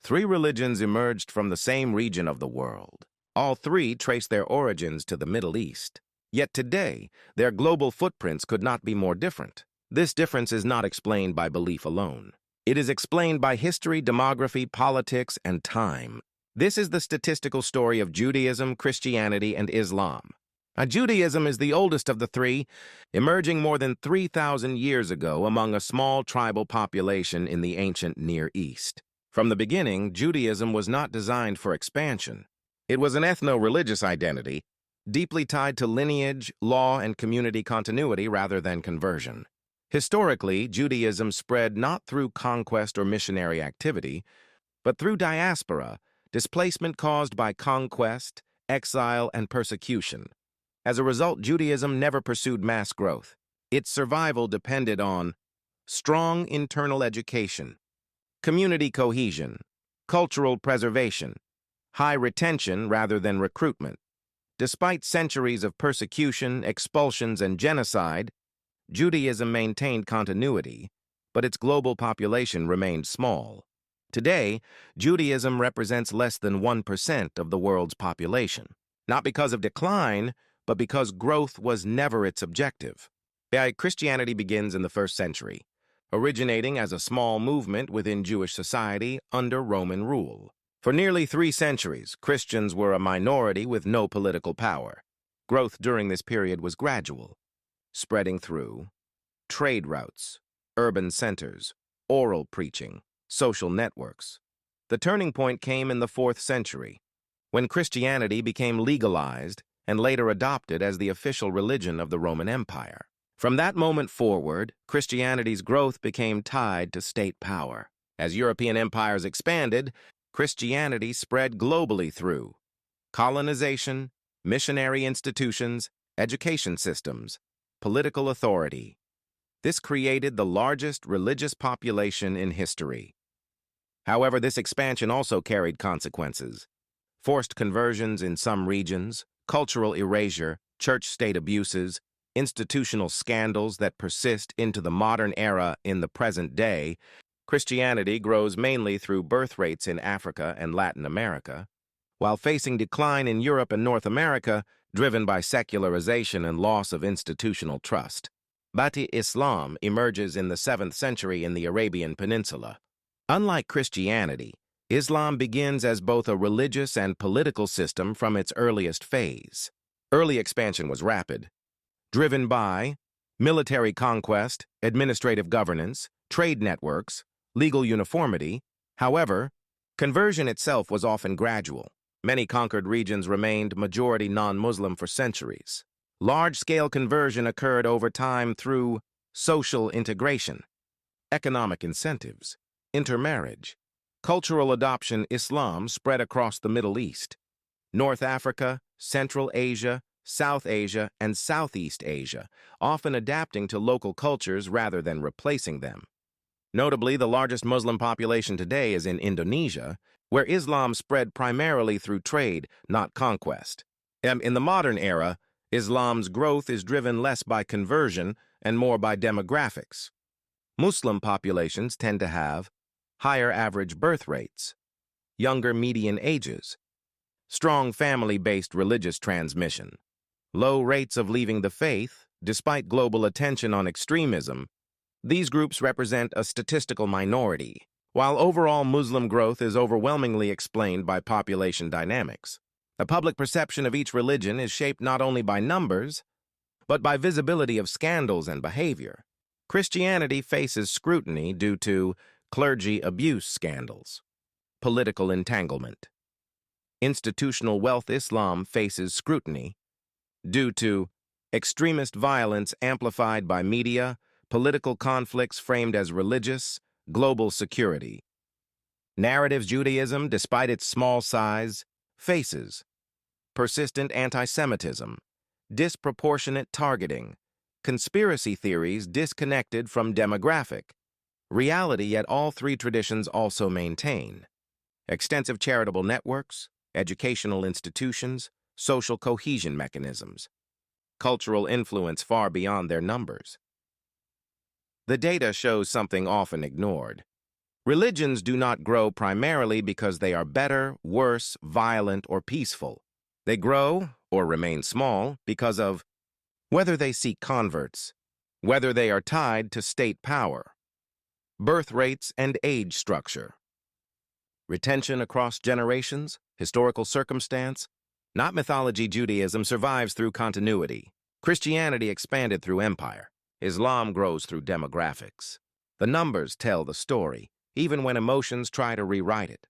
Three religions emerged from the same region of the world. All three trace their origins to the Middle East. Yet today, their global footprints could not be more different. This difference is not explained by belief alone. It is explained by history, demography, politics, and time. This is the statistical story of Judaism, Christianity, and Islam. Judaism is the oldest of the three, emerging more than 3,000 years ago among a small tribal population in the ancient Near East. From the beginning, Judaism was not designed for expansion. It was an ethno-religious identity, deeply tied to lineage, law, and community continuity rather than conversion. Historically, Judaism spread not through conquest or missionary activity, but through diaspora, displacement caused by conquest, exile, and persecution. As a result, Judaism never pursued mass growth. Its survival depended on strong internal education, community cohesion, cultural preservation, high retention rather than recruitment. Despite centuries of persecution, expulsions, and genocide, Judaism maintained continuity, but its global population remained small. Today, Judaism represents less than 1% of the world's population, not because of decline, but because growth was never its objective. Christianity begins in the 1st century, originating as a small movement within Jewish society under Roman rule. For nearly 3 centuries, Christians were a minority with no political power. Growth during this period was gradual, spreading through trade routes, urban centers, oral preaching, social networks. The turning point came in the 4th century, when Christianity became legalized and later adopted as the official religion of the Roman Empire. From that moment forward, Christianity's growth became tied to state power. As European empires expanded, Christianity spread globally through colonization, missionary institutions, education systems, political authority. This created the largest religious population in history. However, this expansion also carried consequences. Forced conversions in some regions, cultural erasure, church-state abuses, institutional scandals that persist into the modern era in the present day. Christianity grows mainly through birth rates in Africa and Latin America, while facing decline in Europe and North America, driven by secularization and loss of institutional trust. Islam emerges in the 7th century in the Arabian Peninsula. Unlike Christianity, Islam begins as both a religious and political system from its earliest phase. Early expansion was rapid, driven by military conquest, administrative governance, trade networks, legal uniformity. However, conversion itself was often gradual. Many conquered regions remained majority non-Muslim for centuries. Large-scale conversion occurred over time through social integration, economic incentives, intermarriage, cultural adoption. Islam spread across the Middle East, North Africa, Central Asia, South Asia, and Southeast Asia, often adapting to local cultures rather than replacing them. Notably, the largest Muslim population today is in Indonesia, where Islam spread primarily through trade, not conquest. In the modern era, Islam's growth is driven less by conversion and more by demographics. Muslim populations tend to have higher average birth rates, younger median ages, strong family-based religious transmission, low rates of leaving the faith, despite global attention on extremism. These groups represent a statistical minority, while overall Muslim growth is overwhelmingly explained by population dynamics. The public perception of each religion is shaped not only by numbers, but by visibility of scandals and behavior. Christianity faces scrutiny due to clergy abuse scandals, political entanglement. Institutional wealth. Islam faces scrutiny due to extremist violence amplified by media, political conflicts framed as religious, global security. Narratives. Judaism, despite its small size, faces persistent anti-Semitism, disproportionate targeting, conspiracy theories disconnected from demographic reality. Yet all three traditions also maintain extensive charitable networks, educational institutions, social cohesion mechanisms, cultural influence far beyond their numbers. The data shows something often ignored. Religions do not grow primarily because they are better, worse, violent, or peaceful. They grow, or remain small, because of whether they seek converts, whether they are tied to state power, birth rates and age structure, retention across generations, historical circumstance. Not mythology. Judaism survives through continuity. Christianity expanded through empire. Islam grows through demographics. The numbers tell the story, even when emotions try to rewrite it.